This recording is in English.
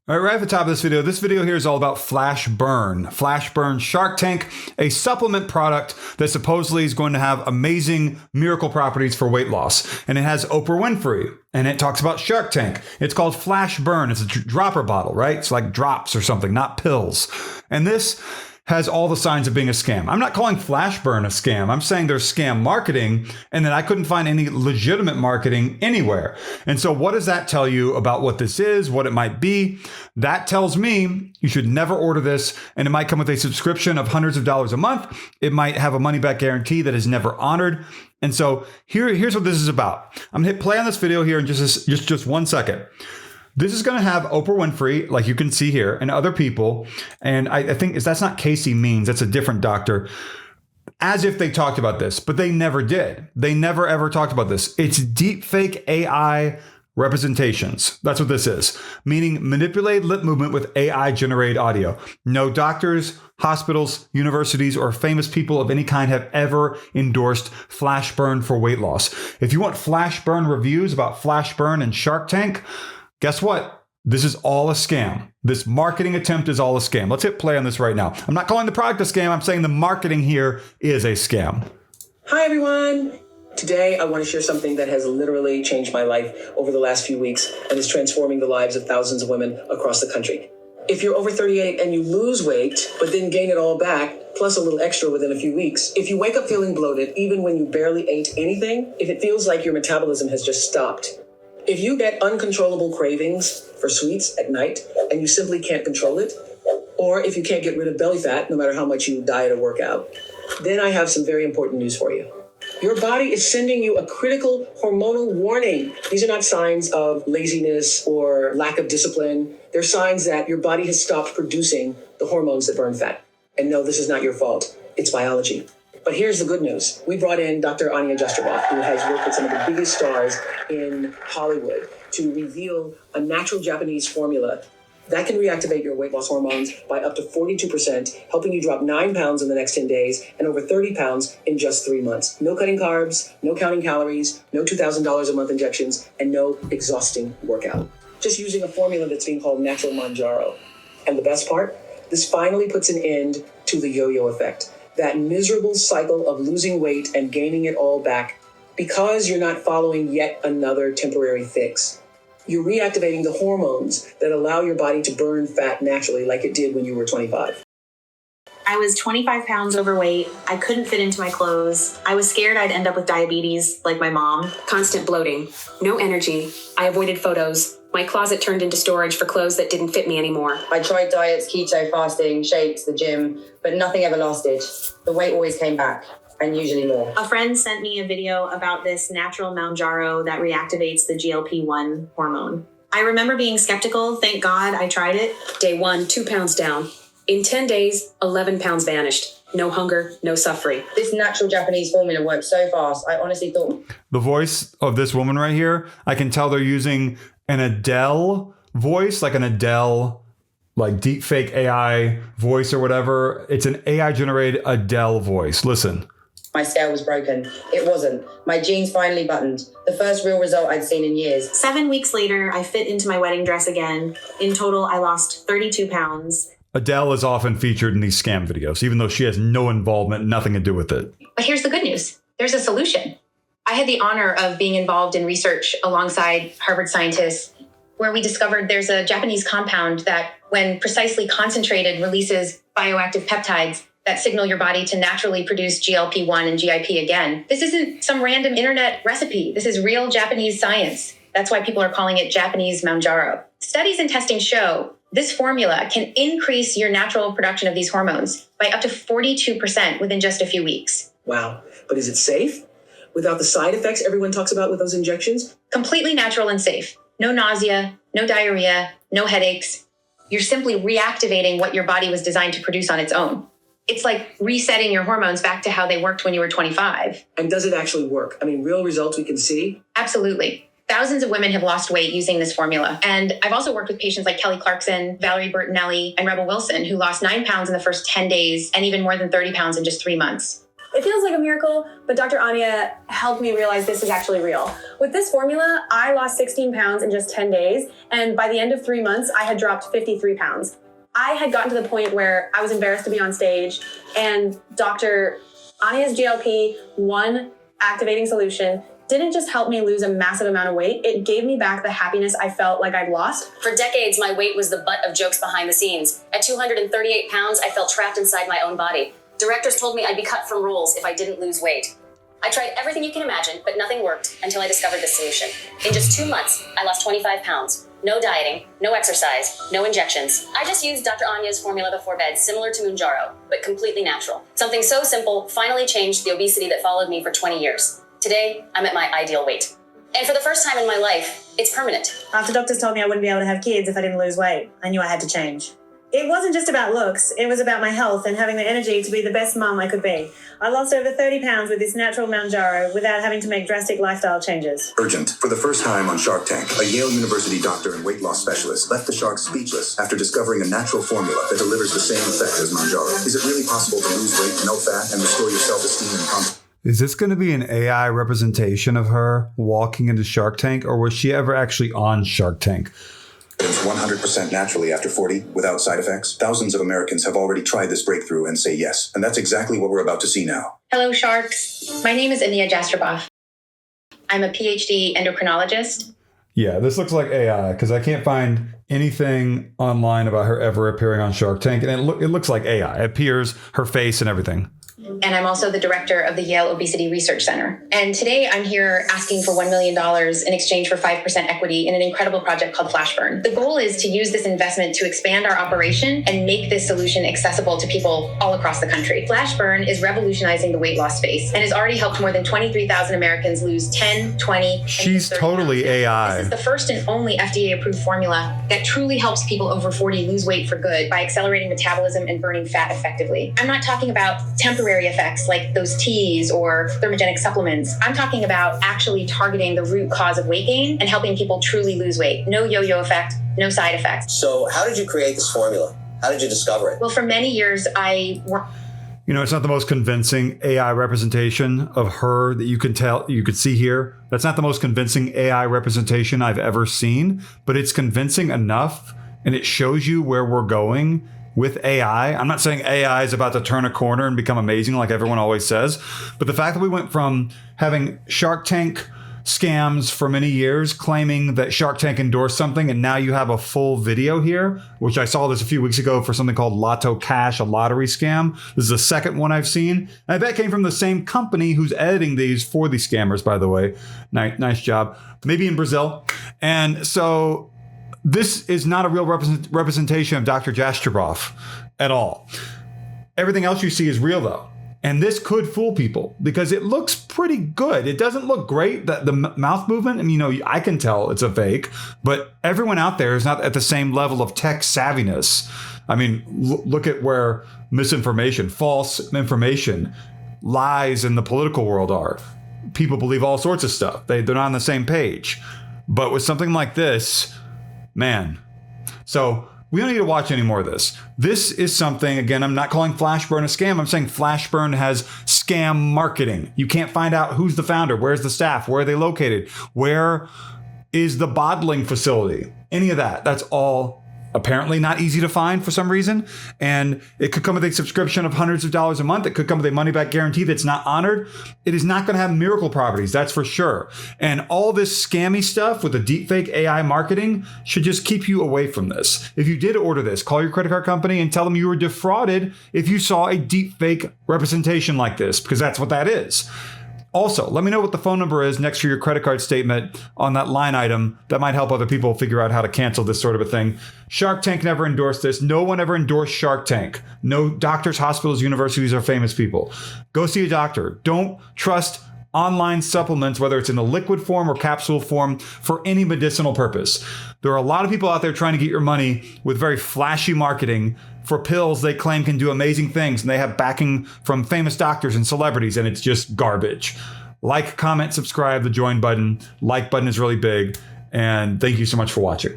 All right, right at the top of this video here is all about Flash Burn. Flash Burn Shark Tank, a supplement product that supposedly is going to have amazing miracle properties for weight loss. And it has Oprah Winfrey, and it talks about Shark Tank. It's called Flash Burn. It's a dropper bottle, right? It's like drops or something, not pills. And this has all the signs of being a scam. I'm not calling Flash Burn a scam. I'm saying there's scam marketing and that I couldn't find any legitimate marketing anywhere. And so what does that tell you about what this is, what it might be? That tells me you should never order this, and it might come with a subscription of hundreds of dollars a month. It might have a money back guarantee that is never honored. And so here's what this is about. I'm gonna hit play on this video here in just 1 second. This is going to have Oprah Winfrey, like you can see here, and other people. And I think that's not Casey Means. That's a different doctor. As if they talked about this, but they never did. They never, ever talked about this. It's deepfake AI representations. That's what this is, meaning manipulated lip movement with AI-generated audio. No doctors, hospitals, universities, or famous people of any kind have ever endorsed Flash Burn for weight loss. If you want Flash Burn reviews about Flash Burn and Shark Tank, guess what? This is all a scam. This marketing attempt is all a scam. Let's hit play on this right now. I'm not calling the product a scam. I'm saying the marketing here is a scam. Hi, everyone. Today, I want to share something that has literally changed my life over the last few weeks and is transforming the lives of thousands of women across the country. If you're over 38 and you lose weight, but then gain it all back, plus a little extra within a few weeks, if you wake up feeling bloated, even when you barely ate anything, if it feels like your metabolism has just stopped, if you get uncontrollable cravings for sweets at night and you simply can't control it, or if you can't get rid of belly fat, no matter how much you diet or work out, then I have some very important news for you. Your body is sending you a critical hormonal warning. These are not signs of laziness or lack of discipline. They're signs that your body has stopped producing the hormones that burn fat. And no, this is not your fault. It's biology. But here's the good news. We brought in Dr. Ania Jastreboff, who has worked with some of the biggest stars in Hollywood, to reveal a natural Japanese formula that can reactivate your weight loss hormones by up to 42%, helping you drop 9 pounds in the next 10 days and over 30 pounds in just 3 months. No cutting carbs, no counting calories, no $2,000 a month injections, and no exhausting workout. Just using a formula that's being called natural Mounjaro. And the best part? This finally puts an end to the yo-yo effect. That miserable cycle of losing weight and gaining it all back because you're not following yet another temporary fix. You're reactivating the hormones that allow your body to burn fat naturally like it did when you were 25. I was 25 pounds overweight. I couldn't fit into my clothes. I was scared I'd end up with diabetes like my mom. Constant bloating, no energy. I avoided photos. My closet turned into storage for clothes that didn't fit me anymore. I tried diets, keto, fasting, shakes, the gym, but nothing ever lasted. The weight always came back, and usually more. A friend sent me a video about this natural Mounjaro that reactivates the GLP-1 hormone. I remember being skeptical. Thank God I tried it. Day 1, 2 pounds down. In 10 days, 11 pounds vanished. No hunger, no suffering. This natural Japanese formula worked so fast, I honestly thought... The voice of this woman right here, I can tell they're using an Adele voice, like an Adele, like deep fake AI voice or whatever. It's an AI-generated Adele voice. Listen. My scale was broken. It wasn't. My jeans finally buttoned. The first real result I'd seen in years. 7 weeks later, I fit into my wedding dress again. In total, I lost 32 pounds. Adele is often featured in these scam videos, even though she has no involvement, nothing to do with it. But here's the good news. There's a solution. I had the honor of being involved in research alongside Harvard scientists, where we discovered there's a Japanese compound that, when precisely concentrated, releases bioactive peptides that signal your body to naturally produce GLP-1 and GIP again. This isn't some random internet recipe. This is real Japanese science. That's why people are calling it Japanese Mounjaro. Studies and testing show this formula can increase your natural production of these hormones by up to 42% within just a few weeks. Wow. But is it safe? Without the side effects everyone talks about with those injections? Completely natural and safe. No nausea, no diarrhea, no headaches. You're simply reactivating what your body was designed to produce on its own. It's like resetting your hormones back to how they worked when you were 25. And does it actually work? I mean, real results we can see? Absolutely. Thousands of women have lost weight using this formula. And I've also worked with patients like Kelly Clarkson, Valerie Bertinelli, and Rebel Wilson, who lost 9 pounds in the first 10 days and even more than 30 pounds in just 3 months. It feels like a miracle, but Dr. Ania helped me realize this is actually real. With this formula, I lost 16 pounds in just 10 days, and by the end of 3 months, I had dropped 53 pounds. I had gotten to the point where I was embarrassed to be on stage, and Dr. Ania's GLP-1 activating solution didn't just help me lose a massive amount of weight, it gave me back the happiness I felt like I'd lost. For decades, my weight was the butt of jokes behind the scenes. At 238 pounds, I felt trapped inside my own body. Directors told me I'd be cut from roles if I didn't lose weight. I tried everything you can imagine, but nothing worked until I discovered this solution. In just 2 months, I lost 25 pounds. No dieting, no exercise, no injections. I just used Dr. Ania's formula before bed, similar to Mounjaro, but completely natural. Something so simple finally changed the obesity that followed me for 20 years. Today, I'm at my ideal weight. And for the first time in my life, it's permanent. After doctors told me I wouldn't be able to have kids if I didn't lose weight, I knew I had to change. It wasn't just about looks, it was about my health and having the energy to be the best mum I could be. I lost over 30 pounds with this natural Mounjaro without having to make drastic lifestyle changes. Urgent. For the first time on Shark Tank, a Yale University doctor and weight loss specialist left the sharks speechless after discovering a natural formula that delivers the same effect as Mounjaro. Is it really possible to lose weight, melt fat, and restore your self-esteem and confidence? Is this going to be an AI representation of her walking into Shark Tank, or was she ever actually on Shark Tank? 100% naturally after 40 without side effects. Thousands of Americans have already tried this breakthrough and say yes. And that's exactly what we're about to see now. Hello, sharks. My name is Ania Jastreboff. I'm a PhD endocrinologist. Yeah, this looks like AI because I can't find anything online about her ever appearing on Shark Tank. And it looks like AI. It appears, her face and everything. And I'm also the director of the Yale Obesity Research Center. And today I'm here asking for $1 million in exchange for 5% equity in an incredible project called Flash Burn. The goal is to use this investment to expand our operation and make this solution accessible to people all across the country. Flash Burn is revolutionizing the weight loss space and has already helped more than 23,000 Americans lose 10, 20, She's totally AI. This is the first and only FDA-approved formula that truly helps people over 40 lose weight for good by accelerating metabolism and burning fat effectively. I'm not talking about temporary effects like those teas or thermogenic supplements. I'm talking about actually targeting the root cause of weight gain and helping people truly lose weight. No yo-yo effect, no side effects. So how did you create this formula? How did you discover it? Well, for many years, You know, it's not the most convincing AI representation of her that you could see here. That's not the most convincing AI representation I've ever seen, but it's convincing enough and it shows you where we're going with AI. I'm not saying AI is about to turn a corner and become amazing like everyone always says, but the fact that we went from having Shark Tank scams for many years claiming that Shark Tank endorsed something, and now you have a full video here, which I saw this a few weeks ago for something called Lotto Cash, a lottery scam. This is the second one I've seen. And I bet it came from the same company who's editing these for these scammers, by the way. Nice job. Maybe in Brazil. And so this is not a real representation of Dr. Jastreboff at all. Everything else you see is real, though. And this could fool people because it looks pretty good. It doesn't look great. The mouth movement, I mean, you know, I can tell it's a fake, but everyone out there is not at the same level of tech savviness. I mean, look at where misinformation, false information, lies in the political world are. People believe all sorts of stuff. They're not on the same page. But with something like this, man. So we don't need to watch any more of this. This is something, again, I'm not calling Flash Burn a scam. I'm saying Flash Burn has scam marketing. You can't find out who's the founder, where's the staff, where are they located, where is the bottling facility, any of that. That's all apparently not easy to find for some reason. And it could come with a subscription of hundreds of dollars a month. It could come with a money back guarantee that's not honored. It is not going to have miracle properties, that's for sure. And all this scammy stuff with the deepfake AI marketing should just keep you away from this. If you did order this, call your credit card company and tell them you were defrauded if you saw a deepfake representation like this, because that's what that is. Also, let me know what the phone number is next to your credit card statement on that line item. That might help other people figure out how to cancel this sort of a thing. Shark Tank never endorsed this. No one ever endorsed Shark Tank. No doctors, hospitals, universities, or famous people. Go see a doctor. Don't trust online supplements, whether it's in a liquid form or capsule form, for any medicinal purpose. There are a lot of people out there trying to get your money with very flashy marketing for pills they claim can do amazing things, and they have backing from famous doctors and celebrities, and it's just garbage. Like, comment, subscribe, the join button. Like button is really big, and thank you so much for watching.